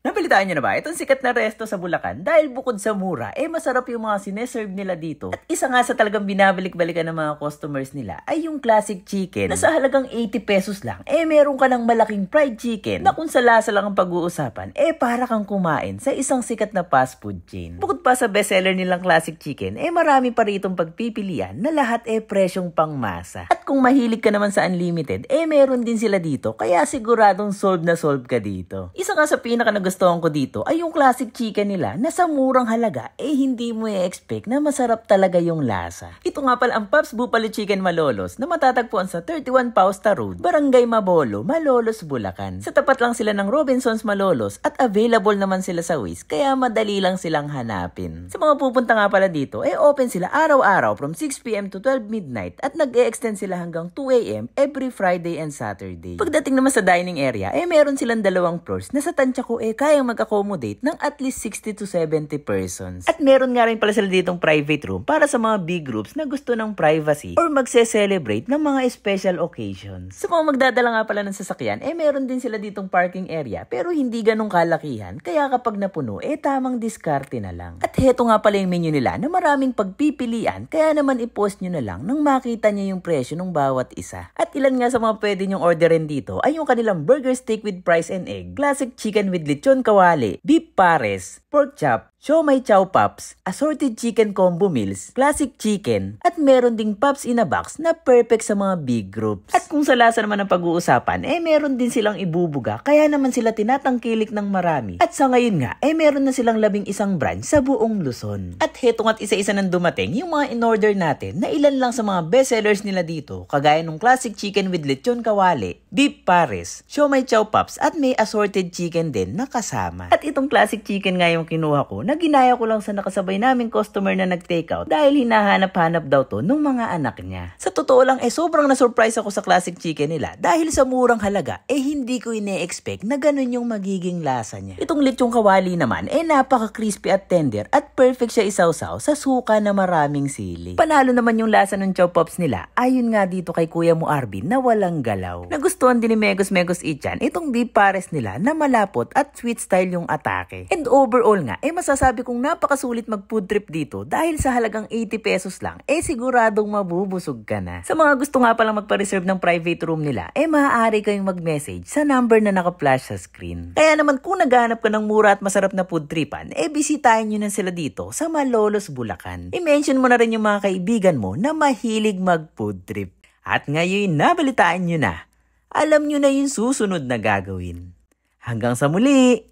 Nabalitaan nyo na ba? Itong sikat na resto sa Bulacan dahil bukod sa mura, masarap yung mga sineserve nila dito. At isa nga sa talagang binabalik-balikan ng mga customers nila ay yung classic chicken na sa halagang 80 pesos lang, meron ka ng malaking fried chicken na kung sa lasa lang ang pag-uusapan, para kang kumain sa isang sikat na fast food chain. Bukod pa sa bestseller nilang classic chicken, marami pa ritong pagpipilian na lahat presyong pangmasa. At kung mahilig ka naman sa unlimited, meron din sila dito, kaya siguradong solve na solve ka dito. Isa nga sa pinaka nagustuhan ko dito ay yung classic chicken nila na sa murang halaga hindi mo i-expect na masarap talaga yung lasa. Ito nga pala ang Pops Buffalo Chicken Malolos na matatagpuan sa 31 Pausta Road, Barangay Mabolo, Malolos, Bulacan. Sa tapat lang sila ng Robinsons Malolos at available naman sila sa Wish, kaya madali lang silang hanapin. Sa mga pupunta nga pala dito, open sila araw-araw from 6 PM to 12 midnight at nag-e-extend sila hanggang 2 AM every Friday and Saturday. Pagdating naman sa dining area, meron silang dalawang floors na sa tansya ko kayang mag-accommodate ng at least 60 to 70 persons. At meron nga rin pala sila ditong private room para sa mga big groups na gusto ng privacy or magse-celebrate ng mga special occasions. Sa mga magdadala nga pala ng sasakyan, meron din sila ditong parking area pero hindi ganong kalakihan, kaya kapag napuno, tamang diskarte na lang. At heto nga pala yung menu nila na maraming pagpipilian, kaya naman i-post nyo na lang nang makita nyo yung presyo ng bawat isa. At ilan nga sa mga pwede nyong orderin dito ay yung kanilang burger steak with fries and egg, classic chicken with lechon kawali, beef pares, pork chop, siomai chow pops, assorted chicken combo meals, classic chicken, at meron ding pops in a box na perfect sa mga big groups. At kung sa lasa naman ang pag-uusapan, meron din silang ibubuga, kaya naman sila tinatangkilik ng marami. At sa ngayon nga, meron na silang 11 branch sa buong Luzon. At heto nga't isa-isa nang dumating yung mga in-order natin na ilan lang sa mga bestsellers nila dito, kagaya ng classic chicken with lechon kawali, beef pares, siomai chow pops, at may assorted chicken din na kasama. At itong classic chicken nga yung kinuha ko, na ginaya ko lang sa nakasabay naming customer na nag-takeout dahil hinahanap-hanap daw to nung mga anak niya. Sa totoo lang, sobrang na-surprise ako sa classic chicken nila dahil sa murang halaga, hindi ko ine-expect na ganun yung magiging lasa niya. Itong lechong kawali naman, napaka-crispy at tender at perfect siya isawsaw sa suka na maraming sili. Panalo naman yung lasa ng chow pops nila, ayon nga dito kay Kuya Mo Arvin na walang galaw. Nagustuhan din ni Megos Ichan itong beef pares nila na malapot at sweet style yung atake. And overall nga, masasabi kong napakasulit mag-food trip dito dahil sa halagang 80 pesos lang, siguradong mabubusog ka na. Sa mga gusto nga palang magpa-reserve ng private room nila, maaari kayong mag-message sa number na naka-flash sa screen. Kaya naman kung naghahanap ka ng mura at masarap na food tripan, bisitahin nyo na sila dito sa Malolos, Bulacan. I-mention mo na rin yung mga kaibigan mo na mahilig mag-food trip. At ngayon, nabalitaan nyo na. Alam nyo na yung susunod na gagawin. Hanggang sa muli!